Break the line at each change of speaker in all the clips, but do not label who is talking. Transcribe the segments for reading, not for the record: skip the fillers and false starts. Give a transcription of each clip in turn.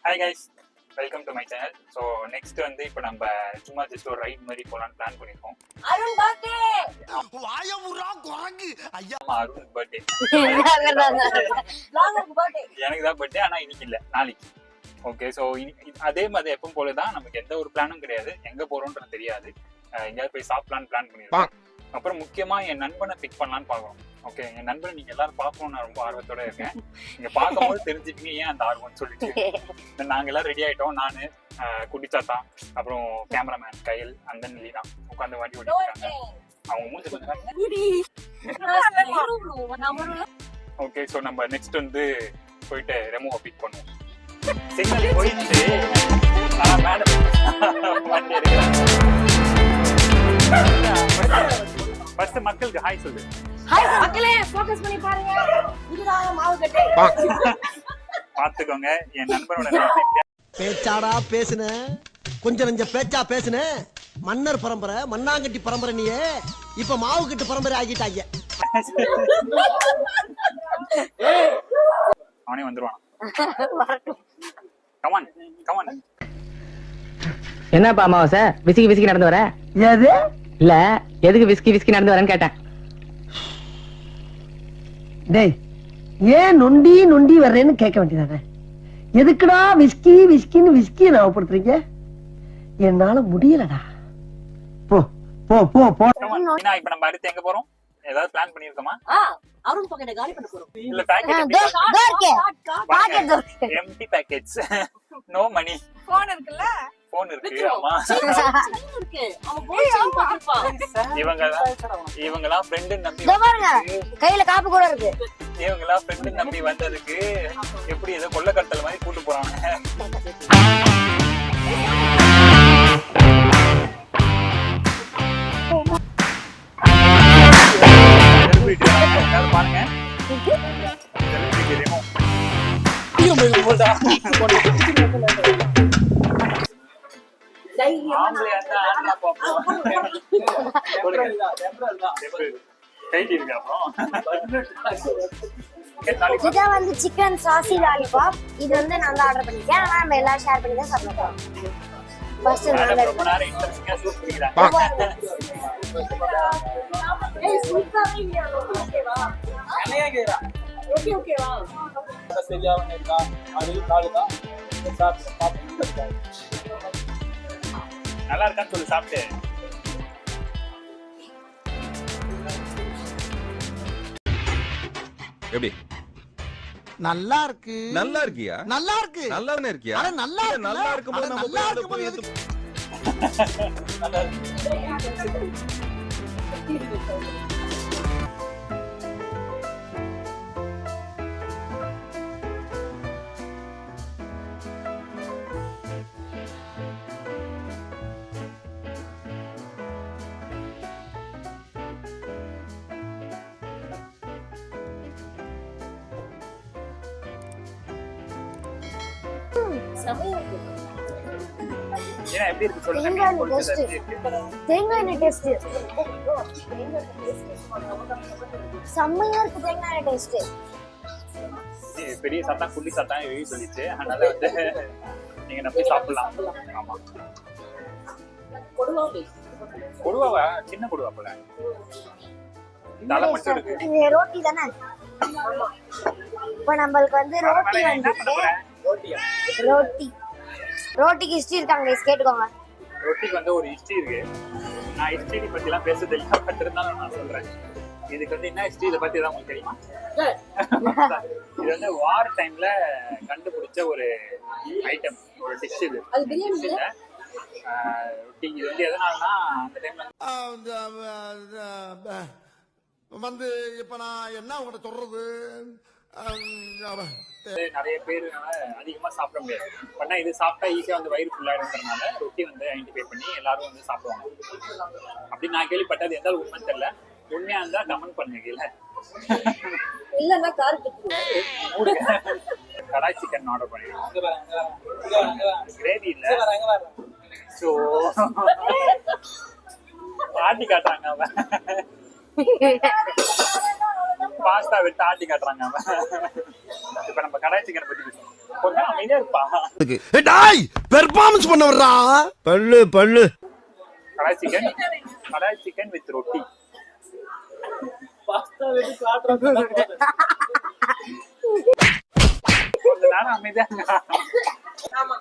Hi guys, welcome to my channel. So next வந்து இப்போ நம்ம சும்மா ஜஸ்ட் ஒரு ரைட் மாதிரி போகலான்னு பிளான் பண்ணியிருக்கோம்.
அருண் பர்த்டே.
ஆமா, அருண் பர்த்டே. எனக்கு தான் பர்த்டே, ஆனால் இன்னைக்கு இல்லை, நாளைக்கு. ஓகே, ஸோ அதே மாதிரி எப்பவும் போல தான். நமக்கு எந்த ஒரு பிளானும் கிடையாது, எங்கே போகிறோன்றது தெரியாது. எங்கேயாவது போய் சாப்பிடலான்னு பிளான் பண்ணியிருக்கோம். அப்புறம் முக்கியமாக என் நண்பனை பிக் பண்ணலான்னு பார்க்குறோம். ஓகே, என் நண்பனை நீங்க எல்லாரும் பார்க்கணும்னு நான் ரொம்ப ஆர்வத்தோட இருக்கேன். நீங்க பார்க்கும்போது தெரிஞ்சுக்கீங்க ஏன் அந்த ஆர்வம்னு சொல்லிட்டு. நாங்க எல்லாம் ரெடி ஆயிட்டோம். நானு, குட்டிச்சாத்தா, அப்புறம் கேமராமேன் கையல், அந்த லீனா உட்காந்து வண்டி ஓட்டிருக்காங்க. அவங்க மூஞ்சி கொஞ்சம். ஓகே, ஸோ நம்ம நெக்ஸ்ட் வந்து போயிட்டு ரெமோவை பிக் பண்ணுவோம். சிக்னல் போயிட்டு மேடம் வண்டி எடுக்கிறேன். ஃபர்ஸ்ட் மக்களுக்கு ஹாய் சொல்லு.
ஹாய் மக்களே, ஃபோக்கஸ் பண்ணி பாருங்க. இதுதான் மாவு கட்டை.
பாத்துக்கோங்க, என் நண்பரோட
பேச்சாடா பேசுன, கொஞ்சம் நெஞ்ச பேச்சா பேசுன. மன்னர் பரம்பரை, மண்ணாங்கட்டி பரம்பரை. நீயே இப்ப மாவு கட்டு பரம்பரை ஆகிட்டாங்க.
அவனே வந்துருவான். Come on come on.
என்னப்பா அமாவாசை விசிக்கி விசிக்கி நடந்து வர?
எது
இல்ல, எதுக்கு விஸ்கி விஸ்கி நடந்து வரேன்னு கேட்டேன்.
டேய், ஏன் நொண்டி நொண்டி வர்றேன்னு கேட்க வேண்டியதானே. எதுக்குடா விஸ்கி விஸ்கின்னு விஸ்கியை ஞாபகப்படுத்துறீங்க? என்னால முடியலடா. போ போ போ போ.
இப்ப நம்ம அடுத்து எங்க போறோம்? ஏதாவது பிளான் பண்ணிருக்கோமா?
அருண் பாக்கெட்டை காலி பண்ண போறோம்.
இல்ல packet empty packets. No money.
Phone இருக்குல்ல?
போன் இருக்கு. ஆமா
இருக்கு. அவன் போய் பாத்துப்பான்.
இவங்கலாம் ஃப்ரெண்ட் நம்பி
பாருங்க, கையில காப்பு கூட இருக்கு.
இவங்கலாம் ஃப்ரெண்ட் நம்பி வந்ததுக்கு எப்படி ஏதோ கொள்ளக்கட்டல் மாதிரி கூட்டு போறாங்க. பாருங்க,
இதான் வந்து சிக்கன் சாசி லாலிபாப். இது வந்து நான் தான் ஆர்டர் பண்ணிருக்கேன். ஆனா நம்ம எல்லாம் ஷேர் பண்ணி தான் சாப்பிடுறோம். ஃபர்ஸ்ட் நான்
ரொம்ப நேரம் இன்ட்ரெஸ்டிங்கா ஷூட் பண்ணிக்கிறாங்க. நல்லா இருக்கான்னு சொல்லி சாப்பிட்டு
எப்படி?
நல்லா இருக்கு.
நல்லா இருக்கியா?
நல்லா இருக்கு.
நல்லாவே இருக்கியா?
அட நல்லா இருக்கு.
நல்லா இருக்கும்போது நம்ம
நல்லா
போய்
இருக்கும்போது
எதுக்கு?
ஏன்னா எப்படி இருக்கு சொல்லுங்க.
தேங்காய் எண்ணெய் டேஸ்ட் செம்மையா இருக்கு. தேங்காய் எண்ணெய் டேஸ்ட்
பெரிய சத்தம் குள்ளி சத்தம் எழுதி சொல்லிச்சு. அதனால வந்து நீங்க நம்பி சாப்பிடலாம். ஆமா, கொடுவாவா? சின்ன கொடுவா போல. தலை மட்டும் இருக்கு.
இது ரோட்டி தானே? இப்ப நம்மளுக்கு வந்து ரோட்டி வந்துட்டு ரோட்டிக்கு ஹிஸ்டரி இருக்காங்க, கேட்டுக்கோங்க.
ரொட்டிக்கு வந்து ஒரு ஹிஸ்டரி இருக்கு. நான் ஹிஸ்டரி பத்தி எல்லாம் பேச தெரியல, பட் இருந்தாலும் நான் சொல்றேன். இதுக்கு வந்து என்ன ஹிஸ்டரி, இதை பத்தி தான் உங்களுக்கு தெரியுமா? இது வந்து வார் டைம்ல கண்டுபிடிச்ச ஒரு ஐட்டம், ஒரு டிஷ். இது ரொட்டி. இது வந்து எதனாலனா அந்த டைம்ல
வந்து இப்ப நான் என்ன உங்கள்கிட்ட சொல்றது,
நிறைய பேர் அதிகமா சாப்பிட முடியாது. பண்ணா இது சாப்பிட்டா ஈஸியா வந்து வயிறு ஃபுல்லாயிருக்கிறதுனால ரொட்டி வந்து ஐடென்டிஃபை பண்ணி எல்லாரும் வந்து சாப்பிடுவாங்க அப்படின்னு நான் கேள்விப்பட்டது. எந்த உண்மைன்னு தெரியல. உண்மையா இருந்தா கமெண்ட் பண்ணுங்க. இல்ல
இல்லன்னா காருக்கு
கடாய் சிக்கன் ஆர்டர் பண்ணிருக்கோம். கிரேவி இல்ல. சோ ஆட்டி காட்டுறாங்க அவன். பாஸ்தா விட்டு ஆட்டி காட்டுறாங்க அவன். இப்ப நம்ம கடாய் சிக்கன் பத்தி பேசுவோம். கொஞ்சம் அமைதியா இருப்பா.
டாய் பெர்ஃபார்மன்ஸ் பண்ண வர்றா. பல்லு பல்லு.
கடாய் சிக்கன் வித் ரொட்டி. கொஞ்ச நேரம் அமைதியா
ஆமா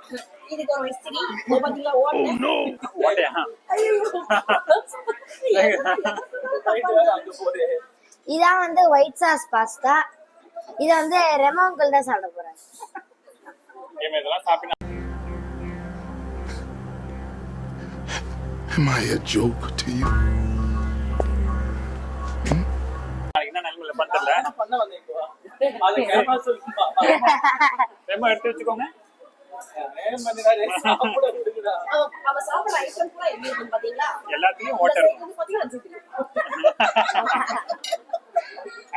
இதுக்கு ஒரு மிஸ்திரி பாத்தீங்களா
ஓட்டையா?
இதான் வந்து ஒயிட் சாஸ் பாஸ்தா. இது வந்து ரெமோங்கல் தான் சாப்பிட போறேன்.
இதெல்லாம் சாப்பிட்டா
Am I a joke to you?
என்ன நிலைமையில பண்றல எடுத்து வச்சுக்கோங்க.
அவ சாப்பிடுற ஐட்டம் கூட எப்படி இருக்குன்னு பாத்தீங்களா?
எல்லாத்துலயும் ஓட்டை இருக்கும்.
இது பாத்தீங்களா ஜிஜி.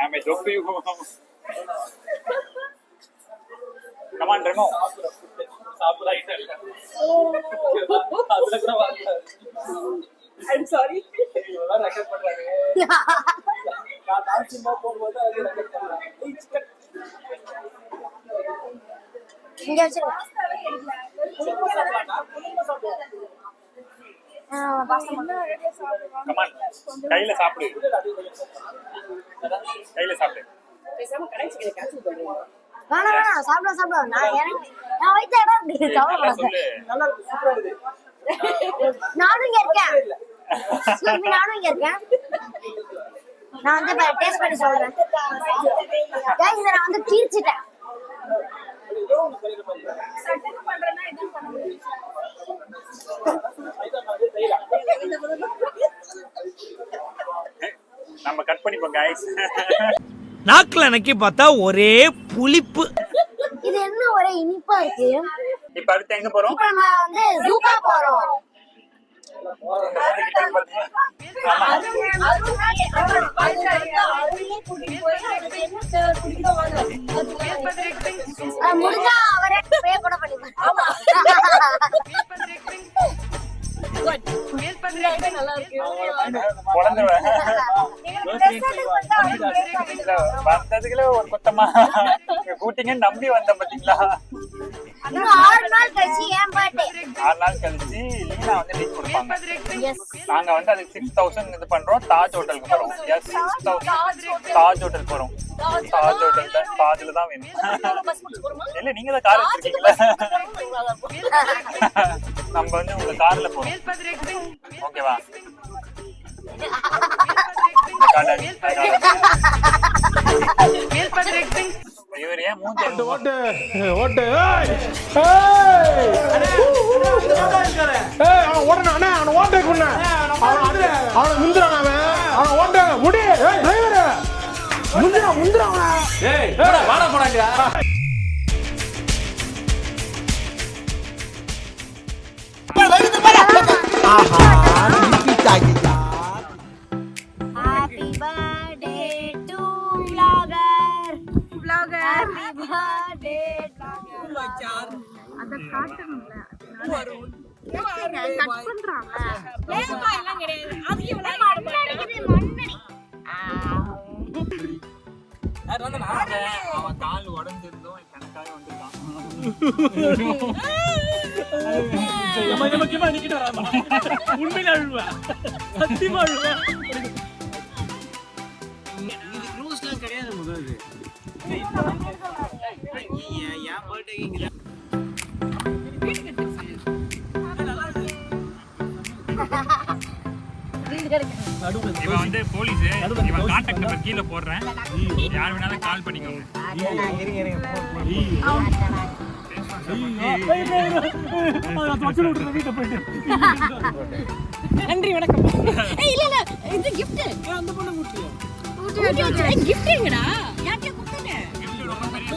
ஆமே joke you. Come on Remo. சாப்பிடுற ஐட்டம் இல்ல. அதுல கூட வாங்க.
I'm sorry.
இதெல்லாம் ரெக்கார்ட் பண்றாங்க. நான் டான்சிங் போடும்போது அது ரெக்கார்ட் பண்றாங்க.
இங்க வச்சிருங்க.
Come on. கையில சாப்பிடு. கையில சாப்பிடு.
பேசாம கடாய் சிக்கனை கேன்சல் பண்ணுங்க.
வேணாம் சாப்பிட நான் வயிற்று இடம் இருக்கு.
சொல்லு. நல்லா இருக்கு, சூப்பரா இருக்கு.
நானும் இங்க இருக்கேன். நானும் இங்க இருக்கேன். நான் வந்து டேஸ்ட் பண்ணி சொல்றேன். गाइस நான் வந்து தீர்ச்சிட்டேன்.
சட்டன பண்றேன்னா என்ன பண்ண முடியும்?
நம்ம கட் பண்ணிப்போம் गाइस.
நாக்குல நக்கி பார்த்தா ஒரே புளிப்பு.
இது என்ன ஒரே இனிப்பா இருக்கு.
இப்ப அடுத்து எங்க போறோம்?
இப்ப நம்ம வந்து ஜூகா போறோம். முடிஞ்சா அவரே பே கூட பண்ணிப்பாரு.
நல்லா இருக்கு.
வந்ததுக்குள்ள ஒரு கொத்தமா கூட்டிங்கன்னு நம்பி வந்த பாத்தீங்களா?
இன்னும் 6 நாள் கழிச்சு என் பர்த்டே.
6 நாள் கழிச்சு லீனா வந்து லீவ் கொடுப்பாங்க.
எஸ்.
நாங்க வந்து அதுக்கு 6000 இது பண்றோம். தாஜ் ஹோட்டலுக்கு போறோம். எஸ் 6000 தாஜ் ஹோட்டல் போறோம். தாஜ் ஹோட்டல் தாஜ்ல தான் வேணும். இல்ல நீங்க தான் கார் வச்சிருக்கீங்களா? நம்ம வந்து உங்க கார்ல போறோம். ஓகேவா? இவர் ஏன் மூஞ்சி
ஓட்டு ஓட்டு ஓடணும் அண்ணா அவனை ஓட்டை கொண்ட அவனை முந்திரான் அவன் ஓட்ட முடி டிரைவரு முந்திரான் வாட போனாங்க.
Happy birthday to vlogger. Happy birthday to vlogger. அத காட்டணும்ல. கட் பண்றாங்க. லேப்பா எல்லாம் கிடையாது. அது இவ்வளவு மண்ணடிக்குது மண்ணடி.
அவன் கால் உடஞ்சிருந்தோம் கணக்காக வந்திருக்கான்.
உண்மையில அழுவா சத்தியமா அழுவா.
இது க்ரூஸ்லாம் கிடையாது முதல்ல. என் பர்த்டேக்கு
இவன் வந்து போலீஸ். இவன் கான்டாக்ட் நம்பர் கீழே போடுறேன். யார் வேணாலும் கால் பண்ணிக்கோங்க.
நன்றி வணக்கம். இல்ல இல்ல இது gift. அந்த பொண்ணு ஊட்டியா? ஊட்டி gift எங்கடா? யார்ட்ட கொடுத்தீங்க?
ரொம்ப பெரிய